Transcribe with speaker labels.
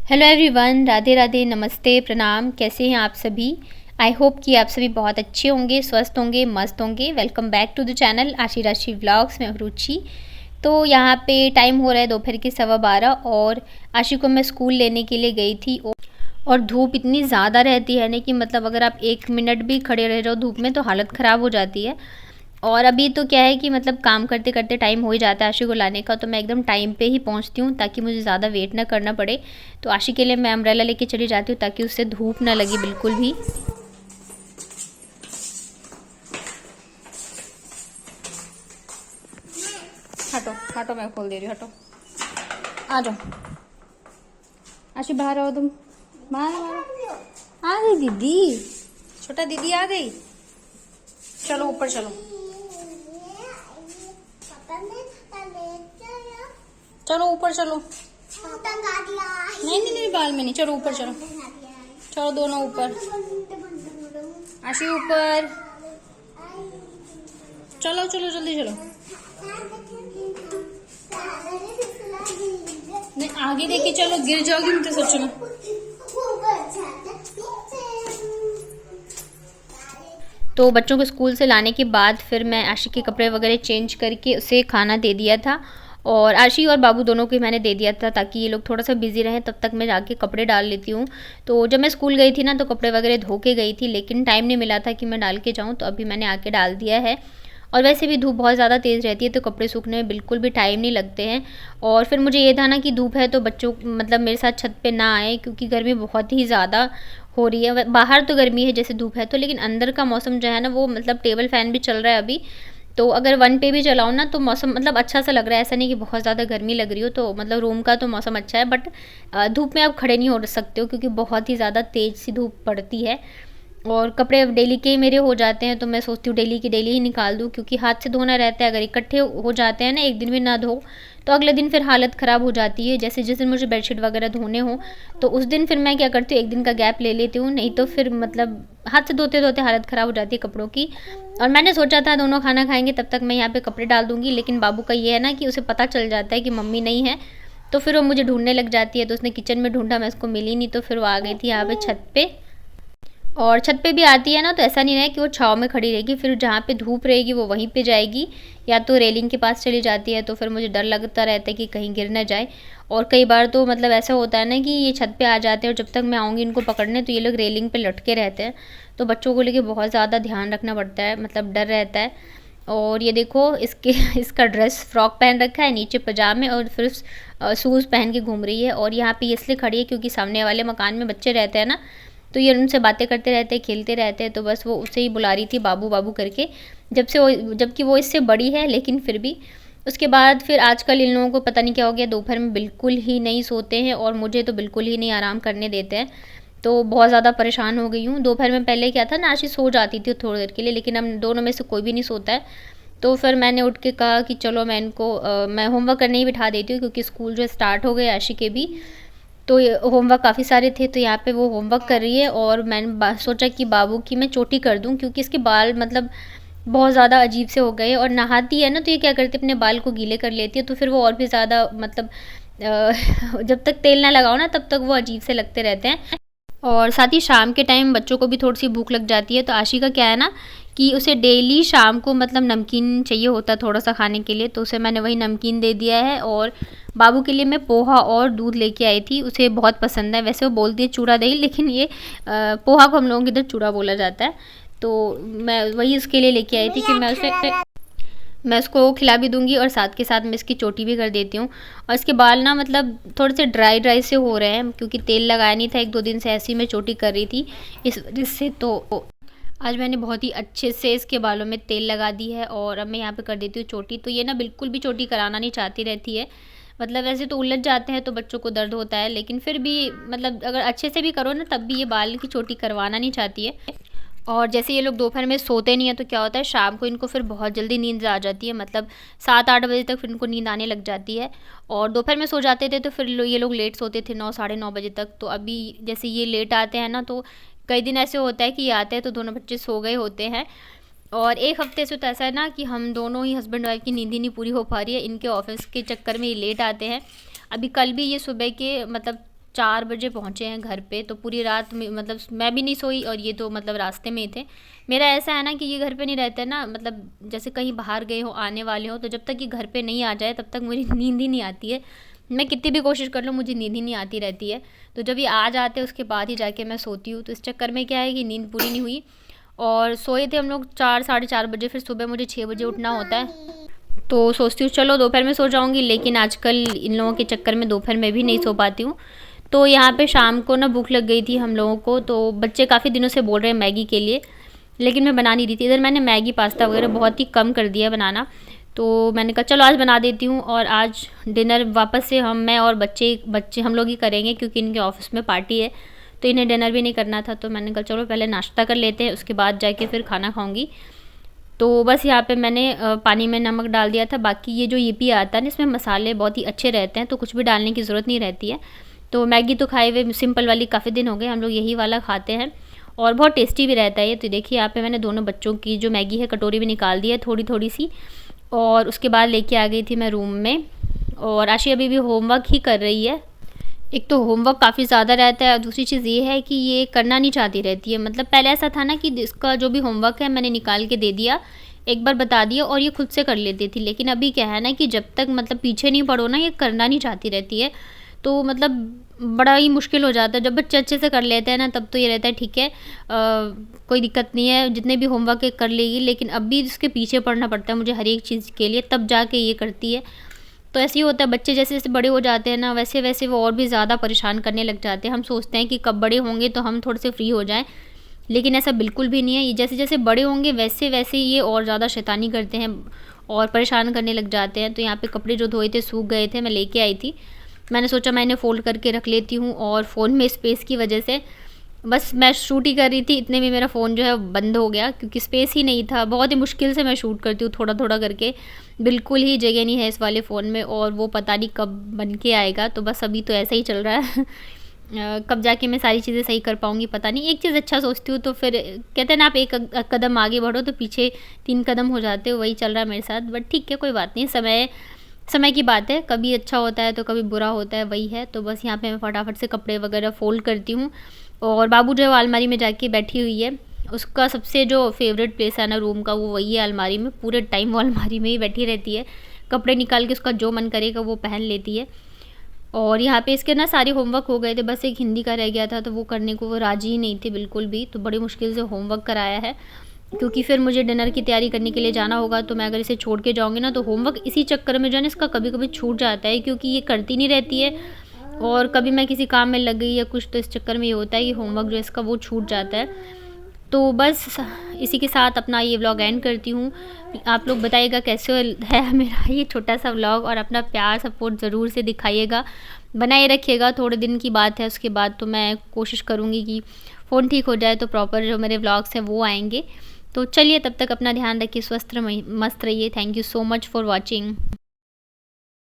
Speaker 1: Hello everyone, Radhe Radhe, नमस्ते, प्रणाम। कैसे हैं आप सभी? आई होप कि आप सभी बहुत अच्छे होंगे, स्वस्थ होंगे, मस्त होंगे। Welcome back to the channel Ashi Rashi vlogs में रुचि। तो यहाँ पे टाइम हो रहा है दोपहर के 12:15 और आशी को मैं स्कूल लेने के लिए गई थी। और धूप इतनी ज़्यादा रहती है ना कि मतलब अगर आप 1 मिनट भी खड़े रह जाओ धूप में तो हालत ख़राब हो जाती है। और अभी तो क्या है कि मतलब काम करते करते टाइम हो ही जाता है आशी को लाने का, तो मैं एकदम टाइम पे ही पहुंचती हूँ ताकि मुझे ज़्यादा वेट ना करना पड़े। तो आशी के लिए मैं अम्ब्रेला लेके चली जाती हूँ ताकि उससे धूप ना लगे बिल्कुल भी। हटो हटो, मैं खोल दे रही हूँ, हटो। आ जाओ आशी, बाहर आओ तुम। बाहर आ गई दीदी, छोटा दीदी आ गई। चलो ऊपर चलो, चलो ऊपर चलो। नहीं नहीं नहीं, बाल में नहीं, चलो ऊपर चलो। चलो दोनों ऊपर। आशी ऊपर, चलो चलो जल्दी चलो। नहीं आगे देखे चलो, गिर जाओगी नहीं तो सोचो ना। तो बच्चों को स्कूल से लाने के बाद फिर मैं आशी के कपड़े वगैरह चेंज करके उसे खाना दे दिया था। और आशी और बाबू दोनों को मैंने दे दिया था ताकि ये लोग थोड़ा सा बिजी रहें, तब तक मैं जाके कपड़े डाल लेती हूँ। तो जब मैं स्कूल गई थी ना तो कपड़े वगैरह धो के गई थी, लेकिन टाइम नहीं मिला था कि मैं डाल के जाऊँ, तो अभी मैंने आके डाल दिया है। और वैसे भी धूप बहुत ज़्यादा तेज़ रहती है तो कपड़े सूखने में बिल्कुल भी टाइम नहीं लगते हैं। और फिर मुझे ये था ना कि धूप है तो बच्चों मतलब मेरे साथ छत पे ना आए, क्योंकि गर्मी बहुत ही ज़्यादा हो रही है। बाहर तो गर्मी है जैसे धूप है तो, लेकिन अंदर का मौसम जो है ना वो मतलब टेबल फ़ैन भी चल रहा है अभी। तो अगर 1 पे भी चलाओ ना तो मौसम मतलब अच्छा सा लग रहा है, ऐसा नहीं कि बहुत ज़्यादा गर्मी लग रही हो। तो मतलब रूम का तो मौसम अच्छा है, बट धूप में आप खड़े नहीं हो सकते हो क्योंकि बहुत ही ज़्यादा तेज़ सी धूप पड़ती है। और कपड़े अब डेली के मेरे हो जाते हैं तो मैं सोचती हूँ डेली की डेली ही निकाल दूँ, क्योंकि हाथ से धोना रहता है। अगर इकट्ठे हो जाते हैं ना, एक दिन भी ना धो तो अगले दिन फिर हालत ख़राब हो जाती है। जैसे जिस दिन मुझे बेडशीट वगैरह धोने हो तो उस दिन फिर मैं क्या करती हूँ, एक दिन का गैप ले लेती हूँ, नहीं तो फिर मतलब हाथ से धोते धोते हालत ख़राब हो जाती है कपड़ों की। और मैंने सोचा था दोनों खाना खाएंगे तब तक मैं यहाँ पे कपड़े डाल दूँगी, लेकिन बाबू का ये है ना कि उसे पता चल जाता है कि मम्मी नहीं है, तो फिर वो मुझे ढूंढने लग जाती है। तो उसने किचन में ढूंढा, मैं उसको मिली नहीं, तो फिर वो आ गई थी यहाँ पे छत पे। और छत पे भी आती है ना तो ऐसा नहीं रहे कि वो छाँव में खड़ी रहेगी, फिर जहाँ पे धूप रहेगी वो वहीं पे जाएगी, या तो रेलिंग के पास चली जाती है। तो फिर मुझे डर लगता रहता है कि कहीं गिर ना जाए। और कई बार तो मतलब ऐसा होता है ना कि ये छत पे आ जाते हैं और जब तक मैं आऊँगी इनको पकड़ने तो ये लोग रेलिंग पे लटके रहते हैं। तो बच्चों को लेके बहुत ज़्यादा ध्यान रखना पड़ता है, मतलब डर रहता है। और ये देखो इसके इसका ड्रेस फ्रॉक पहन रखा है, नीचे पजामे, और फिर शूज़ पहन के घूम रही है। और यहाँ पे इसलिए खड़ी है क्योंकि सामने वाले मकान में बच्चे रहते हैं ना, तो ये उनसे बातें करते रहते हैं, खेलते रहते हैं। तो बस वो उसे ही बुला रही थी बाबू बाबू करके, जबकि वो इससे बड़ी है, लेकिन फिर भी। उसके बाद फिर आजकल इन लोगों को पता नहीं क्या हो गया, दोपहर में बिल्कुल ही नहीं सोते हैं और मुझे तो बिल्कुल ही नहीं आराम करने देते हैं। तो बहुत ज़्यादा परेशान हो गई हूँ। दोपहर में पहले क्या था ना, आशी सो जाती थी थोड़ी देर के लिए, लेकिन अब दोनों में से कोई भी नहीं सोता है। तो फिर मैंने उठ के कहा कि चलो मैं इनको मैं होमवर्क करने ही बिठा देती हूँ, क्योंकि स्कूल जो स्टार्ट हो गए आशी के भी। तो होमवर्क काफ़ी सारे थे, तो यहाँ पे वो होमवर्क कर रही है। और मैंने सोचा कि बाबू की मैं चोटी कर दूँ, क्योंकि इसके बाल मतलब बहुत ज़्यादा अजीब से हो गए। और नहाती है ना तो ये क्या करती है, अपने बाल को गीले कर लेती है, तो फिर वो और भी ज़्यादा मतलब जब तक तेल ना लगाओ ना तब तक वो अजीब से लगते रहते हैं। और साथ ही शाम के टाइम बच्चों को भी थोड़ी सी भूख लग जाती है। तो आशी का क्या है ना कि उसे डेली शाम को मतलब नमकीन चाहिए होता है थोड़ा सा खाने के लिए, तो उसे मैंने वही नमकीन दे दिया है। और बाबू के लिए मैं पोहा और दूध लेके आई थी, उसे बहुत पसंद है। वैसे वो बोलती है चूड़ा दही, लेकिन ये पोहा को हम लोगों के इधर चूड़ा बोला जाता है। तो मैं वही उसके लिए लेके आई थी कि मैं उसको खिला भी दूंगी और साथ के साथ मैं इसकी चोटी भी कर देती हूँ। और इसके बाल ना मतलब थोड़े से ड्राई ड्राई से हो रहे हैं, क्योंकि तेल लगाया नहीं था 1-2 दिन से, ऐसी मैं चोटी कर रही थी इस वजह से। तो आज मैंने बहुत ही अच्छे से इसके बालों में तेल लगा दी है और अब मैं यहाँ पे कर देती हूँ चोटी। तो ये ना बिल्कुल भी चोटी कराना नहीं चाहती रहती है, मतलब वैसे तो उलझ जाते हैं तो बच्चों को दर्द होता है, लेकिन फिर भी मतलब अगर अच्छे से भी करो ना तब भी ये बाल की चोटी करवाना नहीं चाहती है। और जैसे ये लोग दोपहर में सोते नहीं है तो क्या होता है, शाम को इनको फिर बहुत जल्दी नींद आ जाती है, मतलब 7-8 बजे तक फिर इनको नींद आने लग जाती है। और दोपहर में सो जाते थे तो फिर ये लोग लेट सोते थे, 9-9:30 बजे तक। तो अभी जैसे ये लेट आते हैं ना, तो कई दिन ऐसे होता है कि ये आते हैं तो दोनों बच्चे सो गए होते हैं। और एक हफ्ते से तो ऐसा है ना कि हम दोनों ही हस्बैंड वाइफ की नींद ही नहीं पूरी हो पा रही है, इनके ऑफिस के चक्कर में ये लेट आते हैं। अभी कल भी ये सुबह के मतलब 4 बजे पहुँचे हैं घर पे। तो पूरी रात में मतलब मैं भी नहीं सोई और ये तो मतलब रास्ते में ही थे। मेरा ऐसा है ना कि ये घर पे नहीं रहते ना, मतलब जैसे कहीं बाहर गए हो, आने वाले हो, तो जब तक ये घर पे नहीं आ जाए तब तक मेरी नींद ही नहीं आती है। मैं कितनी भी कोशिश कर लूँ, मुझे नींद ही नहीं आती रहती है। तो जब ये आ जाते हैं उसके बाद ही जाके मैं सोती हूँ। तो इस चक्कर में क्या है कि नींद पूरी नहीं हुई और सोए थे हम लोग 4 साढ़े 4 बजे। फिर सुबह मुझे 6 बजे उठना होता है। तो सोचती हूँ चलो दोपहर में सो जाऊँगी, लेकिन आजकल इन लोगों के चक्कर में दोपहर में भी नहीं सो पाती हूँ। तो यहाँ पे शाम को ना भूख लग गई थी हम लोगों को, तो बच्चे काफ़ी दिनों से बोल रहे हैं मैगी के लिए, लेकिन मैं बना नहीं रही थी। इधर मैंने मैगी पास्ता वगैरह बहुत ही कम कर दिया बनाना। तो मैंने कहा चलो आज बना देती हूँ। और आज डिनर वापस से मैं और बच्चे हम लोग ही करेंगे, क्योंकि इनके ऑफिस में पार्टी है, तो इन्हें डिनर भी नहीं करना था। तो मैंने कहा चलो पहले नाश्ता कर लेते हैं, उसके बाद जाके फिर खाना खाऊंगी। तो बस यहाँ पे मैंने पानी में नमक डाल दिया था। बाकी ये जो यिप्पी आता है ना, इसमें मसाले बहुत ही अच्छे रहते हैं, तो कुछ भी डालने की ज़रूरत नहीं रहती है। तो मैगी तो खाए हुए सिंपल वाली काफ़ी दिन हो गए, हम लोग यही वाला खाते हैं और बहुत टेस्टी भी रहता है ये। तो देखिए यहाँ पे मैंने दोनों बच्चों की जो मैगी है कटोरी भी निकाल दी है थोड़ी थोड़ी सी। और उसके बाद लेके आ गई थी मैं रूम में। और आशी अभी भी होमवर्क ही कर रही है। एक तो होमवर्क काफ़ी ज़्यादा रहता है और दूसरी चीज़ ये है कि ये करना नहीं चाहती रहती है। मतलब पहले ऐसा था ना कि इसका जो भी होमवर्क है मैंने निकाल के दे दिया, एक बार बता दिया और ये खुद से कर लेती थी। लेकिन अभी क्या है ना कि जब तक मतलब पीछे नहीं पड़ो ना, ये करना नहीं चाहती रहती है। तो मतलब बड़ा ही मुश्किल हो जाता है। जब बच्चे अच्छे से कर लेते हैं ना, तब तो ये रहता है ठीक है, कोई दिक्कत नहीं है, जितने भी होमवर्क है कर लेगी। लेकिन अब भी इसके पीछे पड़ना पड़ता है मुझे हर एक चीज़ के लिए, तब जाके ये करती है। तो ऐसे ही होता है, बच्चे जैसे जैसे बड़े हो जाते हैं ना, वैसे वैसे वो और भी ज़्यादा परेशान करने लग जाते हैं। हम सोचते हैं कि कब बड़े होंगे तो हम थोड़े से फ्री हो जाएं, लेकिन ऐसा बिल्कुल भी नहीं है। ये जैसे जैसे बड़े होंगे वैसे वैसे ये और ज़्यादा शैतानी करते हैं और परेशान करने लग जाते हैं। तो यहाँ पे कपड़े जो धोए थे सूख गए थे, मैं लेके आई थी। मैंने सोचा मैं इन्हें फ़ोल्ड करके रख लेती हूँ, और फ़ोन में स्पेस की वजह से बस मैं शूट ही कर रही थी, इतने में मेरा फ़ोन जो है बंद हो गया, क्योंकि स्पेस ही नहीं था। बहुत ही मुश्किल से मैं शूट करती हूँ थोड़ा थोड़ा करके, बिल्कुल ही जगह नहीं है इस वाले फ़ोन में, और वो पता नहीं कब बन के आएगा। तो बस अभी तो ऐसा ही चल रहा है। कब जाके मैं सारी चीज़ें सही कर पाऊँगी पता नहीं। एक चीज़ अच्छा सोचती हूँ तो फिर कहते हैं ना, आप एक कदम आगे बढ़ो तो पीछे 3 कदम हो जाते हो, वही चल रहा है मेरे साथ। बट ठीक है, कोई बात नहीं, समय की बात है, कभी अच्छा होता है तो कभी बुरा होता है, वही है। तो बस यहाँ पे मैं फटाफट से कपड़े वगैरह फ़ोल्ड करती हूँ। और बाबू जो है वो अलमारी में जाके बैठी हुई है। उसका सबसे जो फेवरेट प्लेस है ना रूम का, वो वही है अलमारी में। पूरे टाइम वो अलमारी में ही बैठी रहती है, कपड़े निकाल के उसका जो मन करेगा वो पहन लेती है। और यहाँ पे इसके ना सारे होमवर्क हो गए थे, बस एक हिंदी का रह गया था, तो वो करने को वो राज़ी ही नहीं थे बिल्कुल भी। तो बड़ी मुश्किल से होमवर्क कराया है, क्योंकि फिर मुझे डिनर की तैयारी करने के लिए जाना होगा। तो मैं अगर इसे छोड़ के जाऊँगी ना, तो होमवर्क इसी चक्कर में जो है ना इसका कभी कभी छूट जाता है, क्योंकि ये करती नहीं रहती है। और कभी मैं किसी काम में लग गई या कुछ, तो इस चक्कर में ये होता है कि होमवर्क जो है इसका वो छूट जाता है। तो बस इसी के साथ अपना ये व्लॉग एंड करती हूँ। आप लोग बताइएगा कैसे है मेरा ये छोटा सा व्लॉग, और अपना प्यार सपोर्ट ज़रूर से दिखाइएगा, बनाए रखिएगा। थोड़े दिन की बात है, उसके बाद तो मैं कोशिश करूँगी कि फ़ोन ठीक हो जाए तो प्रॉपर जो मेरे व्लॉग्स हैं वो आएंगे। तो चलिए, तब तक अपना ध्यान रखिए, स्वस्थ मस्त रहिए। Thank you so much for watching.